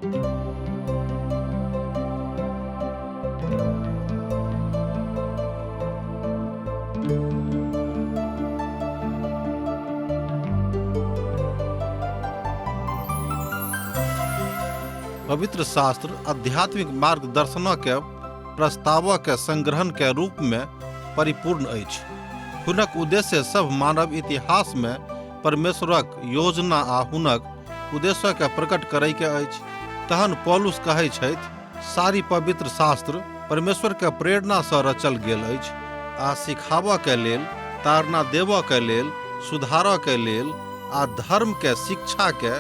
पवित्र शास्त्र आध्यात्मिक मार्गदर्शन के प्रस्ताव के संग्रहण के रूप में परिपूर्ण अछि। हुनक उद्देश्य सब मानव इतिहास में परमेश्वरक योजना आ हुनक उद्देश्य के प्रकट करय के अछि। तहन पौलुस कहै छथि, सारी पवित्र शास्त्र परमेश्वर के प्रेरणा सँ रचल गेल अछि आ सिखाबऽ के लेल, ताड़ना देबऽ के लेल, सुधारऽ के लेल आ धर्म के शिक्षा के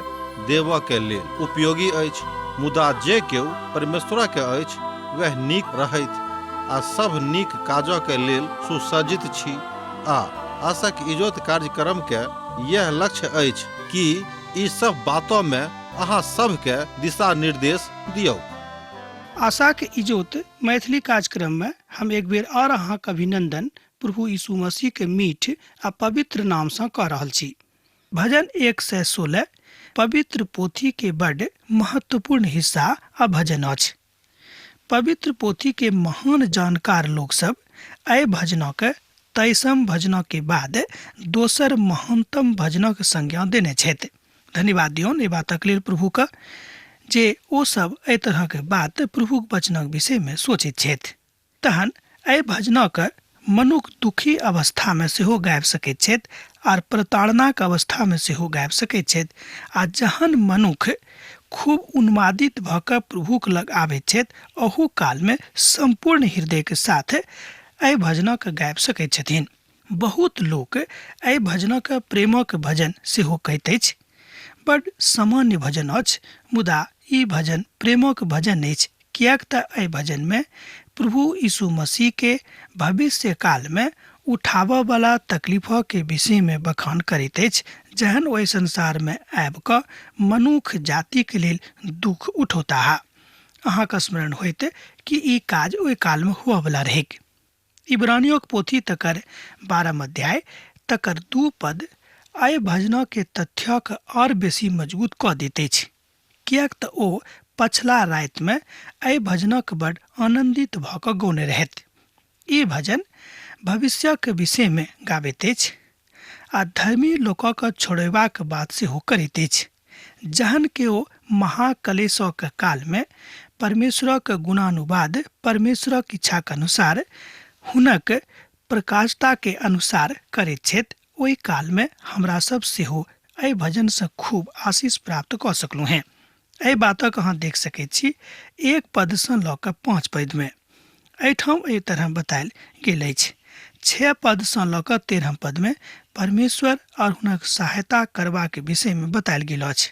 देबऽ के लेल उपयोगी अछि। मुदा जे केओ परमेश्वर के अछि वह नीक रहैत आ सब नीक काजों के लेल सुसज्जित छी। आ आशाक इजोत कार्यक्रम के यह लक्ष्य अछि कि ई सब बातों में अहाँ सब के दिशा निर्देश दियौ। आशा के इजोत मैथिली कार्यक्रम में हम एक बेर और अहाँ के अभिनंदन प्रभु यीशु मसीह के मीठ आ पवित्र नाम से कह रहल छी। भजन 116 पवित्र पोथी के बड़ महत्वपूर्ण हिस्सा आ भजन अछि। पवित्र पोथी के महान जानकार लोग सब एहि भजनों के 23 भजनों के बाद दोसर महानतम भजनों के संज्ञा देने छथि। धन्यवाद दियौन ए बातक लेल प्रभु का जे ओ सब एहि तरह के बात प्रभुक वचनक विषय में सोचैत छथि। तहन एहि भजनों के मनुख दुखी अवस्था में सेहो गाबि सकैत छथि आर प्रताड़नाक अवस्था में सेहो गाबि सकैत छथि। आ जहन मनुख खूब उन्मादित भ क प्रभुक लग आबैत छथि, अहू काल में संपूर्ण हृदय के साथ एहि भजनक गाबि सकैत छथिन। बहुत लोक एहि भजनक प्रेमक भजन सेहो कहैत अछि। बड़ सामान्य भजन अछि, मुदा ई भजन प्रेमक भजन अछि, कियाक त एहि भजन में प्रभु यीशु मसीह के भविष्य काल में उठाबऽ वाला तकलीफों के विषय में बखान करैत अछि, जहन ओहि संसार में आबि क मनुख जाति के लेल दुख उठौता। अहाँ का स्मरण होइत कि ई काज ओहि काल में हुआ वाला रहे। इब्रानियों के पोथी तकर 12 अध्याय तकर 2 पद एहि भजनों के तथ्यक और बेसी मजबूत क दैत अछि, कियाक त ओ पछला रात में एहि भजनक बड़ आनंदित भ क गौने रहथि। ई भजन भविष्य के विषय में गाबैत अछि आ धर्मी लोकक छोड़बाक बात सेहो करैत अछि। जहन के ओ महाक्लेशक काल में परमेश्वरक गुणानुवाद परमेश्वरक इच्छा के अनुसार हुनक प्रकाशता के अनुसार करैत छथि, ओहि काल में हमरा सब सेहो एहि भजन से खूब आशीष प्राप्त क सकलहुँ हैं। एहि बातक अहाँ देख सकैत छी 1 पद से ल क 5 पद में। एहिठाम एहि तरह बतायल गेल अछि। 6 पद से ल क 13 पद में परमेश्वर और हुनक सहायता करबा के विषय में बतायल गेल अछि।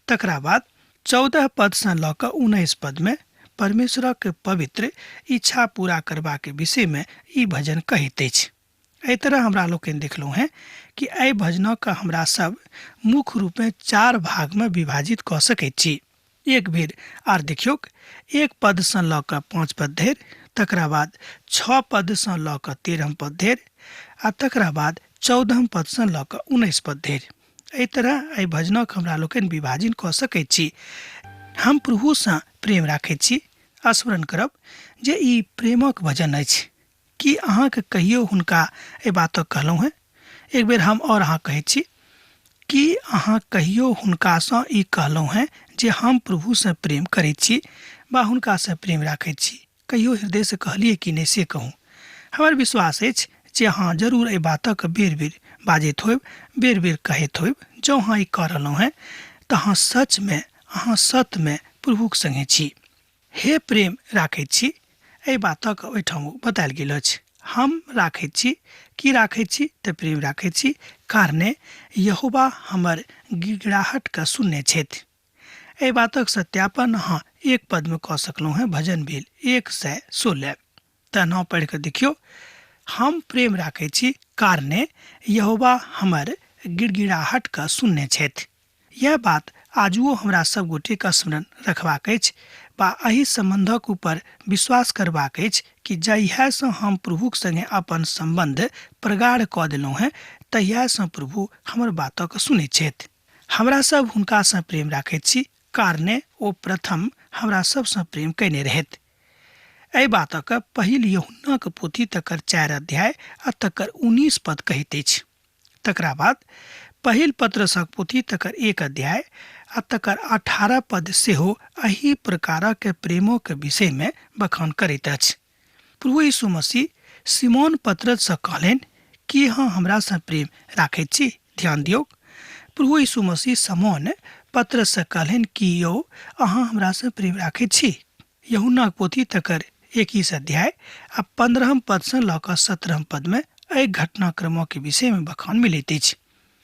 तकरा बाद 14 पद से ल क 19 पद में परमेश्वरक पवित्र इच्छा पूरा करबा के विषय में ई भजन कहैत अछि। एहि तरह हमरा लोकनि देखलहुँ हैं कि एहि भजनों का हमरा सब मुख्य रूप में 4 भाग में विभाजित क सकैत छी। एक बेर आर देखियौ, 1 पद से ल क 5 पद धरि, तकरा बाद 6 पद से ल क 13 पद धरि आ तकरा बाद 14 पद से ल क 19 पद धरि। एहि तरह एहि भजनों के हमरा लोकनि विभाजन क सकैत छी। हम प्रभु से प्रेम राखैत छी, स्मरण करब जे ई प्रेमक भजन अछि। कि अहाँ के कहियो हुनका ए बातक कहलहुँ हैं? एक बेर हम और अहाँ कहैत छी कि अहाँ कहियो हुनका सँ ई कहलहुँ हैं जे हम प्रभु से प्रेम करैत छी बा हुनका से प्रेम राखैत छी? कहियो हृदय से कहलिए कि नहीं से कहूँ। हमर विश्वास अछि जे अहाँ जरूर एहि बातक बेर बेर बाजैत होब, बेर बेर कहैत होब। जँ अहाँ ई कह रहलहुँ हैं तऽ अहाँ सच में, अहाँ सत्य में प्रभुक संगे छी। हे प्रेम राखैत छी, एहि बातक ओहिठाम बतायल गेल अछि। हम राखैत छी, की राखैत छी तऽ प्रेम राखैत छी, कारणे यहोवा हमर गिड़गिड़ाहट के सुनने छथि। एहि बातक सत्यापन अहाँ 1 पद में कह सकलहुँ हैं, भजन भेल 116। तऽ नाम पढ़ि कऽ देखियौ, हम प्रेम राखैत छी कारणे यहोवा हमर गिड़गिड़ाहट के सुनने छथि। यह बात आजुओ हमरा सब गोटे के स्मरण रखबाक अछि बा एहि संबंधक ऊपर विश्वास करबाक अछि कि जहिया से हम प्रभुक संगे अपन संबंध प्रगाढ़ कऽ देलहुँ हैं, तहिया से प्रभु हमर बातक सुनैत छथि। हमरा सब हुनका से प्रेम राखैत छी कारणे ओ प्रथम हमरा सबसँ प्रेम कयने रहथि। एहि बातक पहिल यूहन्नाक पोथी तकर 4 अध्याय आ तकर 19 पद कहैत अछि। तकरा बाद पहिल पत्रसक पोथी तकर 1 अध्याय आ तकर 18 पद सेहो एही प्रकारक प्रेमक विषय में बखान करैत अछि। प्रभु यीशु मसीह सिमोन पतरससँ कहलनि कि अहाँ हमरासँ प्रेम राखैत छी। ध्यान दियौ, प्रभु यीशु मसीह सिमोन पतरससँ कहलनि कि यौ अहाँ हमरासँ प्रेम राखैत छी। यूहन्नाक पोथी तकर 21 अध्याय आ 15 पद से लऽ कऽ 17 पद में एहि घटनाक्रमों के विषय में बखान मिलैत अछि।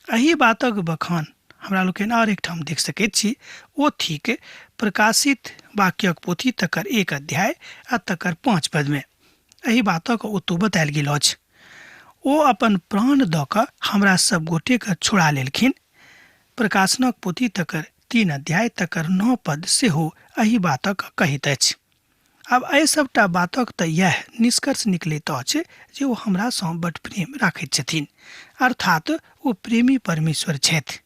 एही बातक बखान हमरा लोकनि और एकठाम देख सकैत छी। ओ थिक प्रकाशित वाक्यक पोथी तकर 1 अध्याय आ तकर 5 पद में एही बातक ओतौ बतायल गेल अछि। ओ अपन प्राण दऽ कऽ हमरा सब गोटे के छोड़ा लेलखिन। प्रकाशनक पोथी तकर 3 अध्याय तकर 9 पद सेहो एही बातक कहैत अछि। आब एहि सबटा बातक तऽ यह निष्कर्ष निकलैत अछि जे ओ हमरासँ बड्ड प्रेम राखैत छथिन, अर्थात ओ प्रेमी परमेश्वर छथि।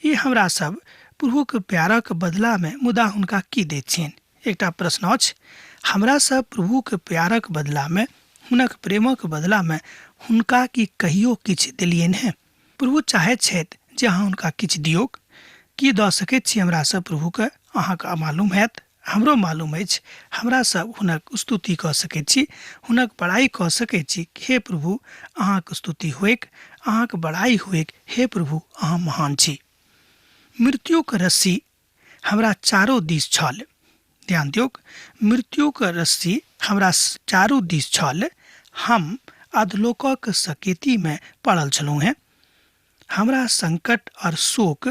ई हमरा सब प्रभुक प्यारक बदला में मुदा हुनका की दैत छियनि? एकटा प्रश्न अछि। हमरा सब प्रभुक प्यारक बदला में, हुनक प्रेमक बदला में हुनका की कहियो किछु देलियनि हैं? प्रभु चाहैत छथि जे अहाँ हुनका किछु दियौक। की दऽ सकैत छी हमरा सब प्रभुके? अहाँके मालूम हैत, हमरो मालूम अछि। हमरा सब हुनक स्तुति कऽ सकैत छी, हुनक बड़ाई कऽ सकैत छी। हे प्रभु, अहाँके स्तुति होइक, अहाँके बड़ाई होइक। हे प्रभु, अहाँ महान छी। मृत्युक रस्सी हमरा चारो दिस छल। ध्यान दियौक, मृत्युक रस्सी हमरा चारो दिस छल। हम अधलोकक सकेती में पड़ल छलहुँ हैं। हमरा संकट और शोक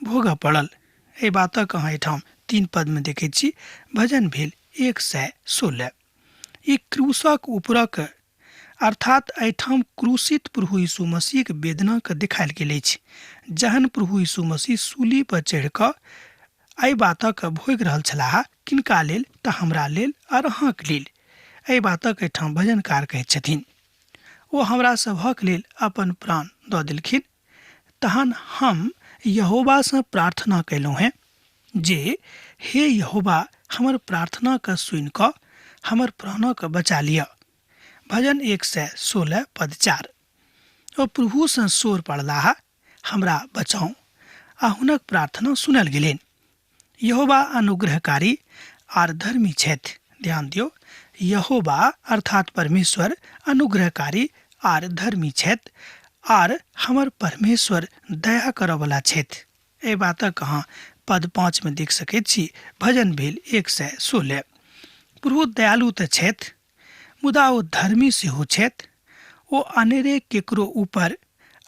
भोगऽ पड़ल। एहि बातक अहाँ एहिठाम 3 पद में देखैत छी। भजन भेल 116। ई क्रूसक ऊपरक अर्थात एहिठाम क्रूसित प्रभु यीशु मसीह के वेदना के देखायल गेल अछि। जहन प्रभु यीशु मसीह सूली पर चढ़ि कऽ एहि बातक भोगि रहल छलाह, किनका लेल? तऽ हमरा लेल और अहाँके लेल। एहि बातक एहिठाम भजनकार कहैत छथिन, ओ हमरा सभक लेल अपन प्राण दऽ देलखिन। तहन हम यहोवा से प्रार्थना कैलहुँ हैं जे हे यहोवा, हमर प्रार्थना के सुनि कऽ हमर प्राणक बचा लिअ। भजन 116 पद 4। ओ प्रभु से सोर पड़लाह, हमरा बचाऊ, आ हुनक प्रार्थना सुनल गेलनि। यहोवा अनुग्रहकारी आर धर्मी छथि। ध्यान दियौ, यहोवा अर्थात परमेश्वर अनुग्रहकारी आर धर्मी छथि, आर हमर परमेश्वर दया करऽ वाला छथि। एहि बातक अहाँ पद 5 में देख सकैत छी। भजन भेल 116। प्रभु दयालु तऽ छथि, मुदा ओ धर्मी सेहो छथि। ओ अनेरे केकरो ऊपर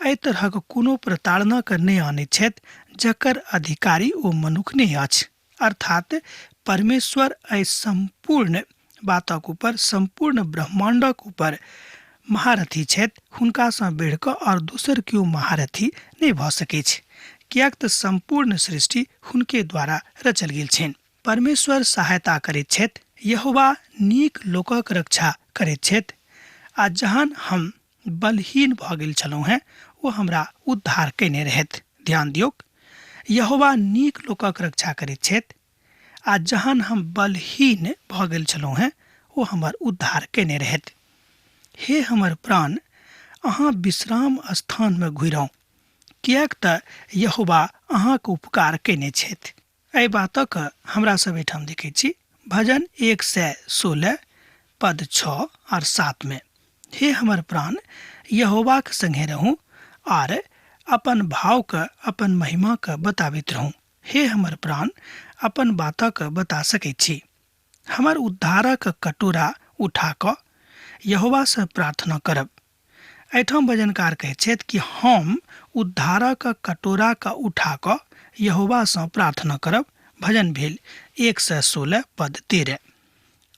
एहि तरहक कोनो प्रताड़ना के नहि आनैत छथि जकर अधिकारी ओ मनुख नहि अछि। अर्थात परमेश्वर एहि संपूर्ण बातक ऊपर, संपूर्ण ब्रह्मांडक ऊपर महारथी छथि। हुनकासँ बढ़ि कऽ और दोसर केओ महारथी नहि भऽ सकैत छै, कियाक तऽ संपूर्ण सृष्टि हुनके द्वारा रचल गेल छनि। परमेश्वर सहायता करैत छथि। यहोवा नीक लोकक रक्षा करैत छथि। आ जहन हम बलहीन भऽ गेल छलहुँ हैं, ओ हमरा उद्धार कयने रहथि। ध्यान दियौक, यहोवा नीक लोकक रक्षा करैत छथि। आ जहन हम बलहीन भऽ गेल छलहुँ हैं, ओ हमर उद्धार कयने रहथि। हे हमर प्राण, अहाँ विश्राम स्थान में घुरौ, कियाक तऽ यहोवा अहाँके उपकार कयने छथि। एहि बातक हमरा सब एहिठाम देखैत छी। भजन 116 पद 6 और 7 में, हे हमर प्राण, यहोवाक संगे रहूं और अपन भाव के, अपन महिमा के बताबैत रहूं। हे हमर प्राण, अपन बातक बता सकैत छी। हमर उद्धारक कटोरा उठा कऽ यहोवा से प्रार्थना करब। एहिठाम भजनकार कहैत छथि कि हम उद्धारक कटोरा के उठा कऽ यहोवा से प्रार्थना करब। भजन भेल 116 पद 13।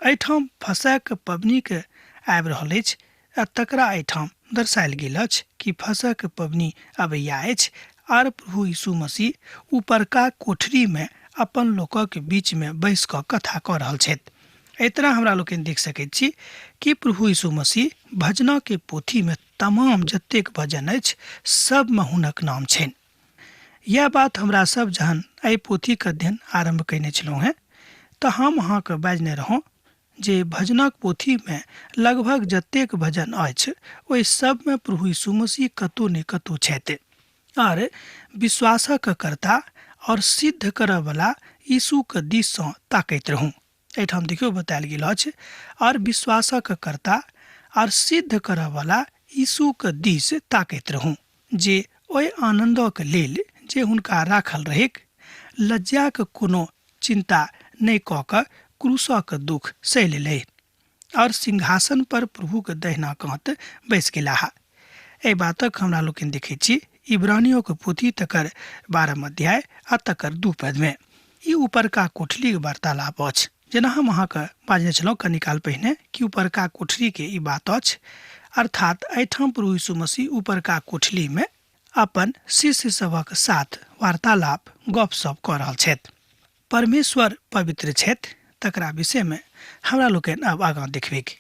एहिठाम फसह पबनी के आबि रहल अछि, आ तकरा एहिठाम दर्शायल गेल अछि कि फसह के पबनी अबैया अछि, आर प्रभु यीशु मसीह ऊपरका कोठरी में अपन लोकक बीच में बैस कऽ कथा कऽ रहल छथि। एहि तरह हमरा लोकनि देख सकैत छी कि प्रभु यीशु मसीह भजनक के पोथी में तमाम जतेक भजन अछि, सब में हुनक नाम छनि। यह बात हमरा सब जहन एहि पोथीक अध्ययन आरंभ कयने छलहुँ हैं तऽ हम अहाँके बाजने रहौं जे भजनक पोथीमे लगभग जतेक भजन अछि ओहि सबमे प्रभु यीशु मसीह कतौ ने कतौ छथि और विश्वासक कर्ता और सिद्ध करय वाला यीशुक दिससँ ताकैत रहूँ। एहिठाम देखियौ बतायल गेल अछि और विश्वासक कर्ता और सिद्ध करय वाला यीशुक दिस ताकैत रहूँ, जे ओहि आनंदक लेल जे हुनका राखल रहैक, लज्जाक कोनो चिंता नहि कऽ कऽ क्रूसक दुख सहि लेलै और सिंहासन पर प्रभुक दहिना कांत बैस गेलाह। एहि बातक हमरा लोकनि देखै छी इब्रानियों के पोथी तकर 12 अध्याय आ तकर 2 पद में। ई ऊपरका कोठली के वार्तालाप अछि, जेना हम अहाँके बाजने छलहुँ कनि काल पहिने कि ऊपरका कोठरी के ई बात अछि, अर्थात एहिठाम प्रभु यीशु मसीह ऊपरका कोठली में अपन शिष्य सभक साथ वार्तालाप गपशप कऽ रहल छथि। परमेश्वर पवित्र छथि तकरा विषय में हमरा लोकनि अब आगाँ देखबेक।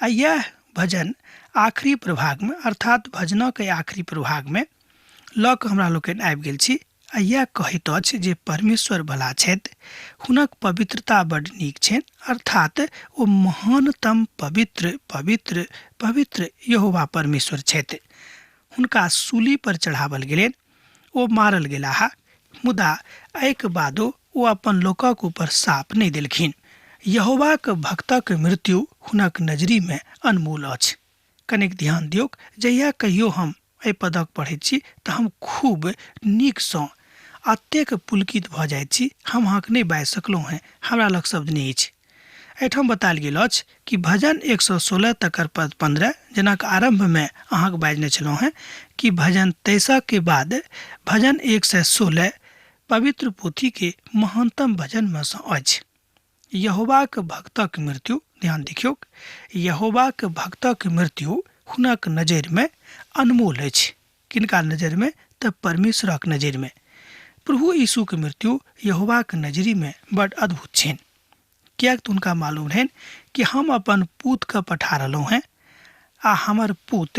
आ यह भजन आखिरी प्रभाग में अर्थात भजनक आखिरी प्रभाग में लऽ कऽ हमरा लोकनि आबि गेल छी। आ यह कहैत अछि जे परमेश्वर भला छथि, हुनक पवित्रता बड्ड नीक छनि, अर्थात ओ महानतम पवित्र पवित्र पवित्र यहोवा परमेश्वर छथि। हुनका सूली पर चढ़ावल गेलनि, ओ मारल गेलाह, मुदा एहिके बादो ओ अपन लोकक ऊपर साप नहि देलखिन। यहोवाक भक्तक मृत्यु हुनक नजरी में अनमोल अछि। कनिक ध्यान दियौक, जहिया कहियो हम एहि पदक पढ़ैत छी तऽ हम खूब नीकसँ अतेक पुलकित भऽ जाइत छी, हम अहाँके नहि बाजि सकलहुँ हैं, हमरा लग शब्द नहि अछि। एहिठाम बतायल गेल अछि कि भजन 116 तकर पद 15 जेना आरंभ में अहाँके बाजने छलहुँ हैं कि भजन 23 के बाद भजन 116 पवित्र पोथी के महानतम भजन में सँ अछि। यहोवाक भक्तक मृत्यु, ध्यान देखियौ, यहोवाक भक्तक मृत्यु हुनक नजर में अनमोल अछि। किनका नजर में? तऽ परमेश्वरक नजर में। प्रभु यीशु के मृत्यु यहोवाक नजरी में बड़ अद्भुत छनि, कियाक तऽ हुनका मालूम रहनि कि हम अपन पूत के पठा रहलहुँ हैं आ हमर पूत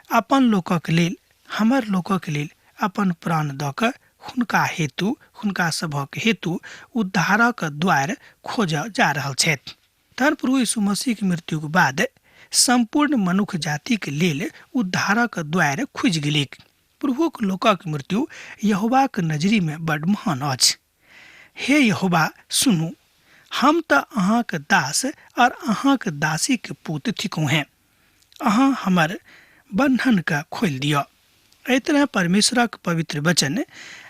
अपन लोकक लेल, हमर लोकक लेल अपन प्राण दऽ कऽ हुनका हेतु, हुनका सभक हेतु उद्धारक द्वार खोजऽ जा रहल छथि। तहन प्रभु यीशु मसीह के मृत्यु के बाद संपूर्ण मनुष्य जाति के लेल उद्धारक द्वार खुजि गेलैक। प्रभुक लोकक मृत्यु यहोवाक नजरी में बड़ महान अछि। हे यहोवा सुनू, हम तऽ अहाँक दास और अहाँक दासी के पुत थिकौं हैं, अहाँ हमर बंधन के खोलि दिअ। एहि तरह परमेश्वरक पवित्र वचन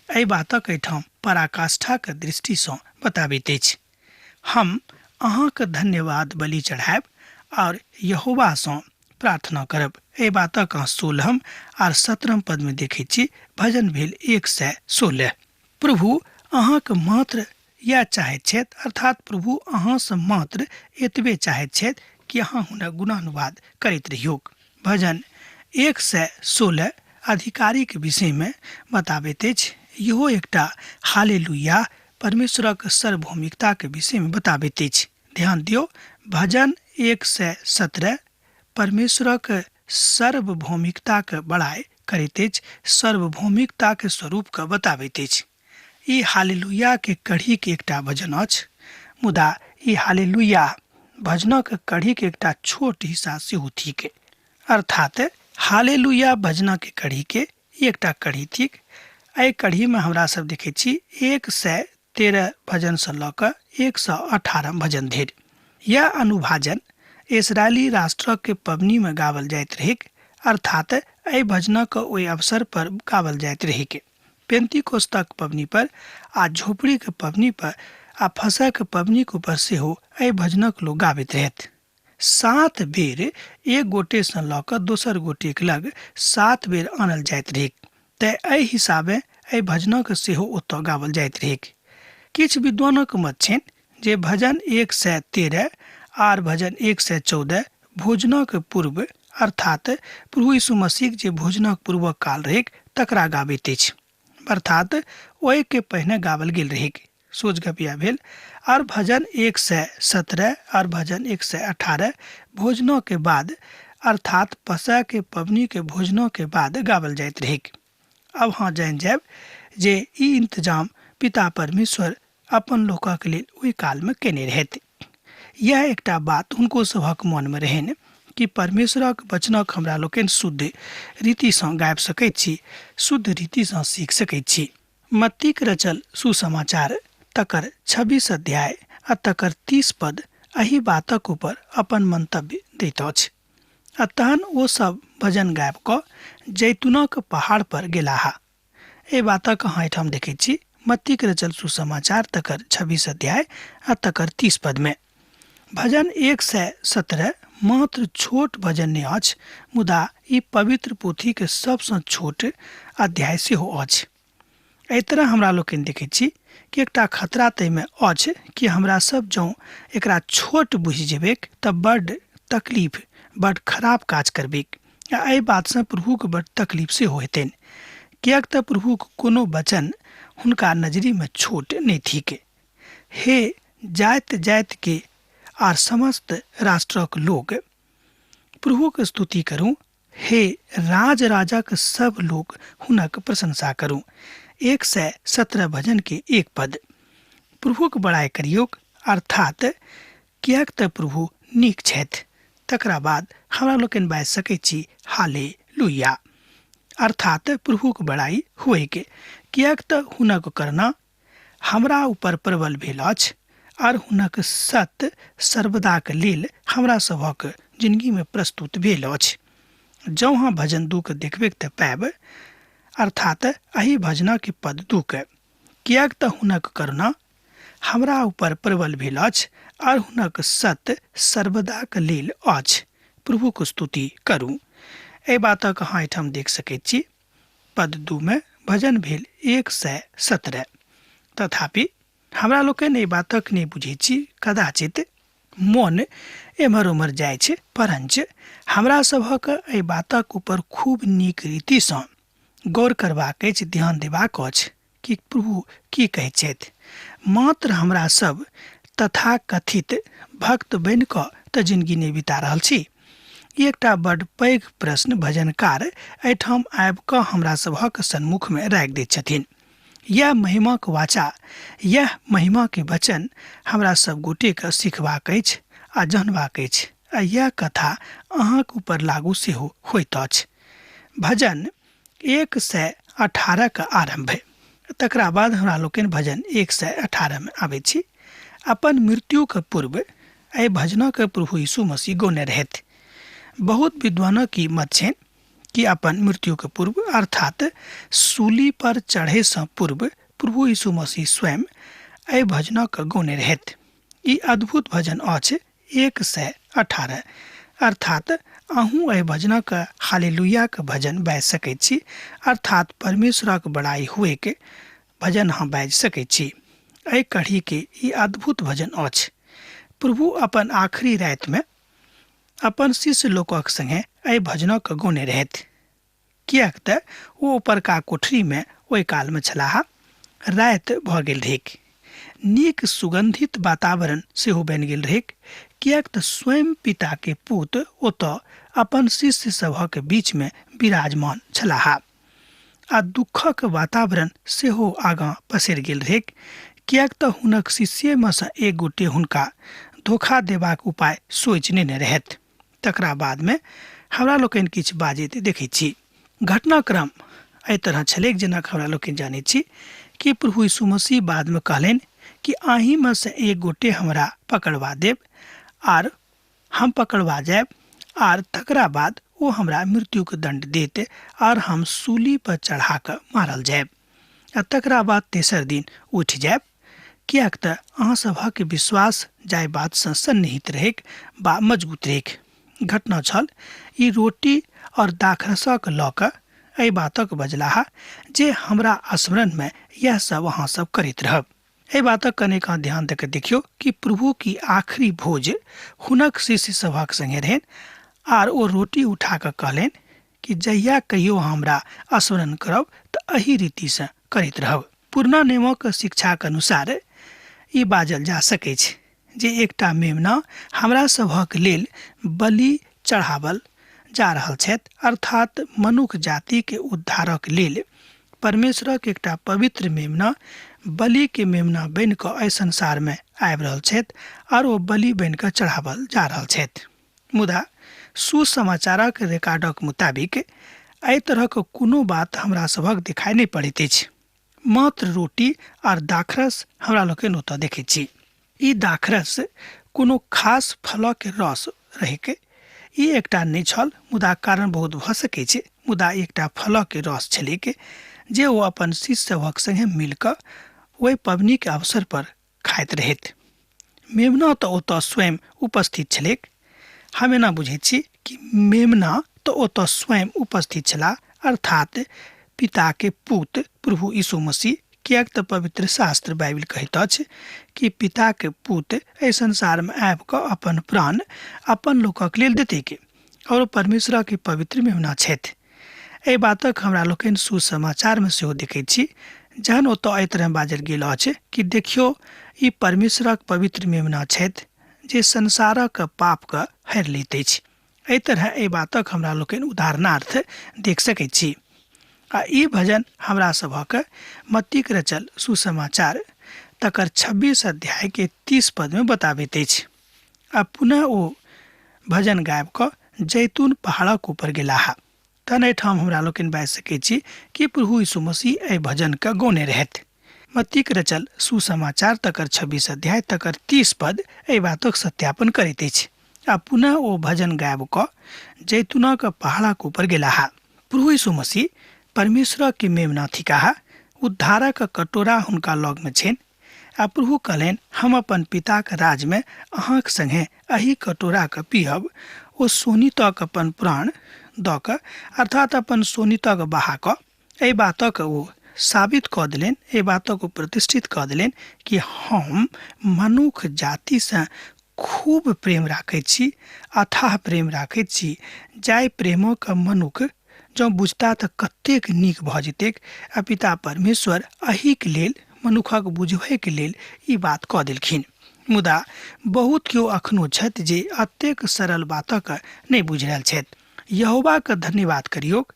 एहि बातक एहिठाम पराकाष्ठा के दृष्टि सँ बताबैत अछि। हम अहाँके धन्यवाद बलि चढ़ायब और यहोवा सँ प्रार्थना करब। एहि बातक 16 और 17 पद में देखैत छी, भजन भेल 116। प्रभु अहाँके मात्र यह चाहैत छथि, अर्थात प्रभु अहाँ से मात्र एतबे चाहैत छथि कि अहाँ हुनक गुणानुवाद करैत रहियौक। भजन 116 अधिकारी के विषय में बताबैत अछि। इहो एकटा हालेलुया परमेश्वरक सार्वभौमिकता के विषय में बताबैत अछि। ध्यान दियौ, भजन 117 परमेश्वरक सार्वभौमिकता के बड़ाई करैत अछि, सार्वभौमिकता के स्वरूप के बताबैत अछि। ई हालेलुया के कड़ी के एकटा भजन अछि, मुदा ई हालेलुया भजनक कड़ी के एकटा छोट हिस्सा सेहो थिक, अर्थात हालेलुया भजनक कड़ी के एकटा कड़ी थिक। एहि कड़ी में हमरा सब देखै छी 113 भजन से लऽ कऽ 118 भजन धरि। यह अनुभाजन इस्राएली राष्ट्रक के पबनी में गावल जाइत रहैक, अर्थात एहि भजनक ओहि अवसर पर गावल जाइत रहैक। पेंतीकोस्तक पबनी पर आ झोपड़ी के पबनी पर आ फसह के पबनी के ऊपर सेहो एहि भजनक लोग गाबैत रहथि। 7 बेर एक गोटे से लऽ कऽ दोसर गोटे के लग 7 बेर आनल जाइत रहैक, तऽ एहि हिसाबे एहि भजनक सेहो ओतऽ गावल जाइत रहैक। किछु विद्वानक मत छनि जे भजन 113 आर भजन 114 भोजनक पूर्व, अर्थात प्रभु यीशु मसीह जे भोजनक पूर्वक काल रहैक तकरा गाबैत अछि, अर्थात ओहि के पहिने गावल गेल रहैक। सोच गपिया भेल। और भजन 117 और भजन 118 भोजनों के बाद, अर्थात पसह के पबनी के भोजनों के बाद गावल जाइत रहैक। अब हाँ जान जाब जे ई इंतजाम पिता परमेश्वर अपन लोकक लेल ओहि काल में केने रहथि। यह एकटा बात हुनको सभक मन में रहनि कि परमेश्वरक वचनक हमरा लोकनि शुद्ध रीतिसँ गाबि सकैत छी, शुद्ध रीतिसँ सीख सकैत छी। मत्तीक रचल सुसमाचार तकर 26 अध्याय आ तकर 30 पद एहि बातक ऊपर अपन मंतव्य दैत अछि। आ तहन ओ सब भजन गाबि कऽ जैतूनक पहाड़ पर गेलाह। एहि बातक अहाँ एहिठाम देखैत छी मत्तीक रचल सुसमाचार तकर 26 अध्याय आ तकर 30 पद में। भजन 117 मात्र छोट भजन नहि अछि, मुदा ई पवित्र पोथी के सबसँ छोट अध्याय सेहो अछि। एहि तरह हमरा लोकनि देखैत छी कि एकटा खतरा ताहिमे अछि कि हमरा सब जँ एकरा छोट बुझि जेबैक तऽ बड्ड तकलीफ, बड्ड खराब काज करबैक। आ एहि बातसँ प्रभुके बड्ड तकलीफ सेहो हेतनि, किएक तऽ प्रभुके कोनो वचन हुनका नजरिमे छोट नहि थिक। हे जाइत जाइत के आर समस्त राष्ट्रक लोग प्रभुके स्तुति करूं, हे राज राजाक सब लोग हुनक प्रशंसा करूं। 117 भजन के 1 पद। प्रभुक बड़ाई करियौक, अर्थात किएक तऽ प्रभु नीक छथि। तकरा बाद हमरा लोकनि बाजि सकैत छी हालेलुया, अर्थात प्रभुक बड़ाई होइके, किएक तऽ हुनक करुणा हमरा ऊपर प्रबल भेल अछि और हुनक सत्य सर्वदाक लेल हमरा सभक जिंदगी में प्रस्तुत भेल अछि। जँ अहाँ भजन 2 के देखबै तऽ पाएब, अर्थात एहि भजनक पद 2 के, किएक तऽ हुनक करुणा हमरा ऊपर प्रबल भेल अछि और हुनक सत्य सर्वदाक लेल अछि। प्रभुक स्तुति करू। एहि बातक अहाँ एहिठाम देख सकैत छी पद 2 में भजन भेल 117। तथापि हमरा लोकनि एहि बातक नहि बुझैत छी, कदाचित मन एम्हर ओम्हर जाइ छै, परंच हमरा सभक एहि बातक ऊपर खूब नीक रीतिसँ गौर करबाक अछि, ध्यान देबाक अछि कि प्रभु की कहैत छथि। मात्र हमरा सब तथाकथित भक्त बनि कऽ तऽ जिंदगी नहि बिता रहल छी। ई एकटा बड्ड पैघ प्रश्न भजनकार एहिठाम आबि कऽ हमरा सभक सन्मुख में राखि दैत छथिन। यह महिमाक वाचा, यह महिमा के वचन हमरा सब गोटे के सिखबाक अछि आ जानबाक अछि, आ यह कथा अहाँक ऊपर लागू सेहो होइत अछि। भजन 118 के आरंभ। तकरा बाद हमरा लोकनि भजन 118 में आबै छी। अपन मृत्यु के पूर्व एहि भजनक प्रभु यीशु मसीह गौने रहथि। बहुत विद्वानक ई मत छनि कि अपन मृत्यु के पूर्व अर्थात सूली पर चढ़े से पूर्व प्रभु यीशु मसीह स्वयं एहि भजनक गौने रहथि। ई अद्भुत भजन अछि 118, अर्थात अहूँ एहि भजनक हालेलुया के भजन बाजि सकैत छी, अर्थात परमेश्वरक बड़ाई हुए के भजन अहाँ बाजि सकैत छी। एहि कड़ी के ई अद्भुत भजन अछि। प्रभु अपन आखिरी राति में अपन शिष्य लोकक संगे एहि भजनक गौने रहथि, किएक तऽ ओ ऊपरका कोठरी में ओहि काल में छलाह। राति भऽ गेल रहैक, नीक सुगंधित वातावरण सेहो बनि गेल रहैक, किएक तऽ स्वयं पिता के पुत्र ओतऽ अपन शिष्य सभक बीच में विराजमान छलाह। आ दुखक वातावरण सेहो आगाँ पसरि गेल रहैक, किएक तऽ हुनक शिष्य में सँ एक गोटे हुनका धोखा देबाक उपाय सोचि नेने रहथि। तकरा बाद में हमरा लोकनि किछु बाजैत देखैत छी। घटनाक्रम एहि तरह छलै, जेना हमरा लोकनि जानैत छी कि प्रभु यीशु मसीह बाद में कहलनि कि अहीं में से एक गोटे हमरा पकड़वा देब आर हम पकड़वा जायब, आर तकरा बाद वो हमरा मृत्यु के दंड देते और हम सूली पर चढ़ा कर मारल जायब आ तकरा बाद तेसर दिन उठ जायब। किएक तऽ अहाँ सभक विश्वास जाय बात से सन्निहित रहेक बा मजबूत रहेक। घटना छल ई रोटी और दाखरसक लऽ कऽ एहि बातक बजलाहा जे हमरा स्मरण में यह सब अहाँ सब करैत रहब। एहि बातक कनेक ध्यान दे के देखियो कि प्रभु की आखिरी भोज हुनक शिष्य सभक संगे रहन आर ओ रोटी उठा कऽ कहलनि कि जहिया कहियो हमरा स्मरण करब तऽ एही रीति से करैत रहब। पुरना नियमक शिक्षाक अनुसार ई बाजल जा सकै छै जे एकटा मेमना हमरा सभक लेल बलि चढ़ावल जा रहल छथि, अर्थात मनुष्य जाति के उद्धारक लेल परमेश्वरक एकटा पवित्र मेमना बलि के मेमना बनि कऽ एहि संसार में आबि रहल छथि और ओ बलि बनि कऽ चढ़ावल जा रहल छथि। मुदा सुसमाचारक रिकॉर्डक मुताबिक एहि तरहक कोनो बात हमरा सभक दिखाई नहि पड़ैत अछि। मात्र रोटी और दाखरस हमरा लोकनि ओतऽ देखैत छी। ई दाखरस कोनो खास फलक रस रहिके ई एकटा नहि छल, मुदा कारण बहुत भऽ सकैत छै। मुदा एकटा फलक रस छलैक जे ओ अपन शिष्य सभक संगे मिलकऽ ओहि पबनी के अवसर पर खाइत रहैत। मेमना तऽ ओतऽ स्वयं उपस्थित छलैक। हम एना बुझैत छी कि मेमना तऽ ओतऽ स्वयं उपस्थित छलाह, अर्थात पिता के पूत प्रभु यीशु मसीह। किएक तऽ पवित्र शास्त्र बाइबल कहैत अछि कि पिता के पूत एहि संसार में आबि कऽ अपन प्राण अपन लोकक लेल देतैक, और परमेश्वर के पवित्र मेमना छथि। एहि बातक हमरा लोकनि सुसमाचार में सेहो देखैत छी, जहन ओतऽ एहि तरह बाजल गेल अछि कि देखियौ ई परमेश्वरक पवित्र मेमना छथि जे संसारक पाप के हरि लैत अछि। एहि तरह एहि बातक हमरा लोकनि उदाहरणार्थ देख सकैत छी। आ ई भजन हमरा सभक मत्तीक रचल सुसमाचार तकर 26 अध्याय के 30 पद में बताबैत अछि। आ पुनः ओ भजन गाबि कऽ जैतून पहाड़क ऊपर गेलाह। तहन एहिठाम हमरा लोकनि बाजि सकैत छी कि प्रभु यीशु मसीह एहि भजन के गौने रहथि। मत्तीक रचल सुसमाचार तकर 26 अध्याय तकर 30 पद एहि बातक सत्यापन करैत अछि। आ पुनः ओ भजन गाबि कऽ जैतूनक पहाड़क ऊपर गेलाह। प्रभु यीशु मसीह परमेश्वर के मेमना थिकाह। उद्धारक कटोरा हुनका लग में छनि। आ प्रभु कहलनि, हम अपन पिताक राज में अहाँक संगे एही कटोरा के पीहब। ओ सोनी तक अपन प्राण दऽ कऽ, अर्थात अपन सोनी तक बहा कऽ एहि बातक ओ साबित कऽ देलनि, एहि बातक ओ प्रतिष्ठित कऽ देलनि कि हम मनुख जाति से खूब प्रेम राखैत छी, अथाह प्रेम राखैत छी। जाहि प्रेमक मनुख जँ बुझता तऽ कतेक नीक भऽ जेतैक। आ पिता परमेश्वर एहिके लेल मनुखक बुझबैके लेल ई बात कऽ देलखिन। मुदा बहुत केओ अखनो छथि जे एतेक सरल बातक नहि बुझि रहल छथि। यहोवाके धन्यवाद करियौक,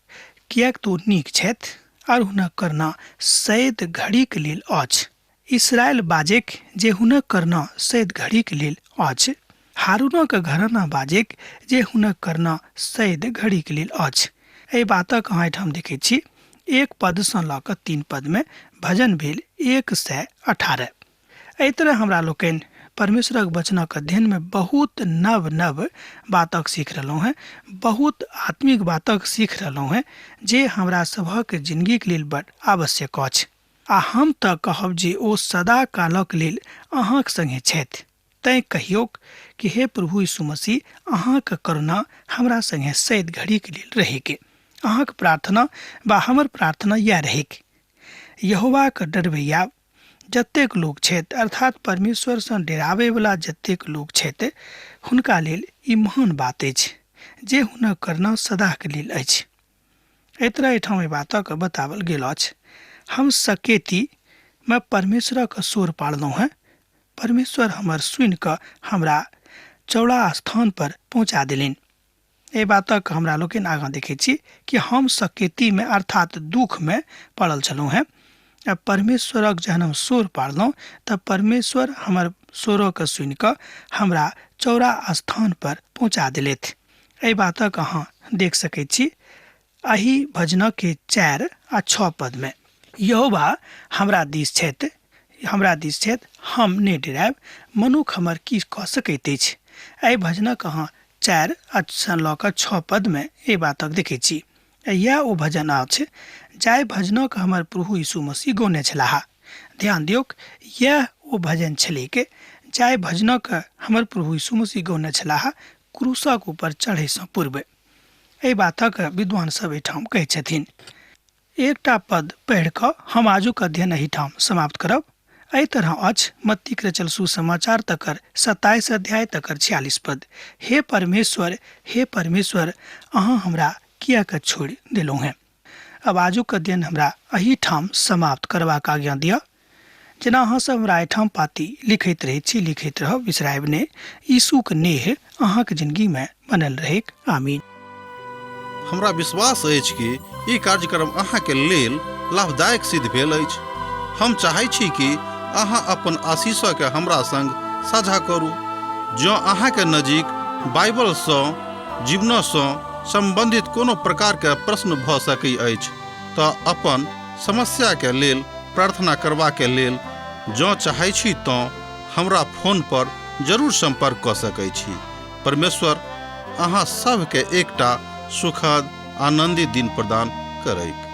किएक तऽ ओ नीक छथि और हुनक करना सैद घड़ीके लेल अछि। इसराइल बाजेक जे हुनक करना सैद घड़ीके लेल अछि। हारूनक घराना बाजेक जे हुनक करना सैद घड़ीके लेल अछि। एहि बातक अहाँ एहिठाम देखैत छी। 1 पद सँ लऽ कऽ 3 पद में भजन भेल 118। एहि तरह हमरा लोकनि परमेश्वरक वचनक अध्ययन में बहुत नव नव बातक सीख रहलहुँ हैं, बहुत आत्मिक बातक सीख रहलहुँ हैं जे हमरा सभक जिंदगी के लेल बड़ आवश्यक अछि। आ हम तऽ कहब जे ओ सदा कालक लेल अहाँक संगे छथि। तैं कहियौक कि हे प्रभु यीशु मसीह, अहाँक करुणा हमरा संगे सैद घड़ी के लेल रहेके। अहाँक प्रार्थना बा हमर प्रार्थना यह रहेके। यहोवाक डरवैया जतेक लोग छथि, अर्थात परमेश्वर सँ डराबै वाला जतेक लोग छथि, हुनका लेल ई महान बात अछि जे हुनक करना सदा के लेल अछि। एहि तरह एहिठाम बातक बतावल गेल अछि। हम सकेती में परमेश्वरक शोर पाड़लहुँ हैं। परमेश्वर हमर सुनि कऽ हमरा चौड़ा स्थान पर पहुँचा देलनि। एहि बातक हमरा लोकनि आगाँ देखैत छी कि हम सकेती में अर्थात दुख में पड़ल छलहुँ हैं। परमेश्वरक जहन हम शोर पाड़लहुँ तऽ परमेश्वर हमर शोरक सुनि कऽ हमरा चौड़ा स्थान पर पहुँचा देलथि। एहि बातक अहाँ देख सकैत छी एही भजनक के 4 आ 6 पद में। यहोवा हमरा दिस छथि, हमरा दिस छथि, हम नहि डरायब, मनुख हमर की कऽ सकैत अछि। एहि भजनक अहाँ 4 सँ लऽ कऽ 6 पद में एहि बातक देखैत छी। यह ओ भजन अछि जाहि भजनक हमर प्रभु यीशु मसीह गौने छलाह। ध्यान दियौक, यह ओ भजन छलैक जाहि भजनक हमर प्रभु यीशु मसीह गौने छलाह क्रूसक ऊपर चढ़ै सँ पूर्व। एहि बातक विद्वान सब एहिठाम कहै छथिन। एकटा पद पढ़ि कऽ हम आजुक अध्ययन एहिठाम समाप्त करब। एहि तरह अछि मत्तीक रचल सुसमाचार तकर 27 अध्याय तकर 46 पद। हे परमेश्वर, अहाँ हमरा किएक छोड़ि देलहुँ हैं। अब आजुक अध्ययन हमरा एहिठाम समाप्त करबाक आज्ञा दिअ। जेना अहाँ सब हमरा एहिठाम पाती लिखैत रहैत छी, लिखैत रहब, बिसरायब नहि। यीशुक नेह अहाँक जिंदगी में बनल रहेक। आमीन। हमरा विश्वास अछि कि ई कार्यक्रम अहाँके लेल लाभदायक सिद्ध भेल अछि। हम चाहै छी कि अहाँ अपन आशीषके हमरा संग साझा करू। जँ अहाँके नजीक बाइबलसँ जीवनसँ संबंधित कोनो प्रकारके प्रश्न भऽ सकैत अछि तऽ अपन समस्याके लेल प्रार्थना करबाके लेल जँ चाहै छी तऽ हमरा फोन पर जरूर संपर्क कऽ सकैत छी। परमेश्वर अहाँ सबके एकटा सुखद आनंदित दिन प्रदान करैक।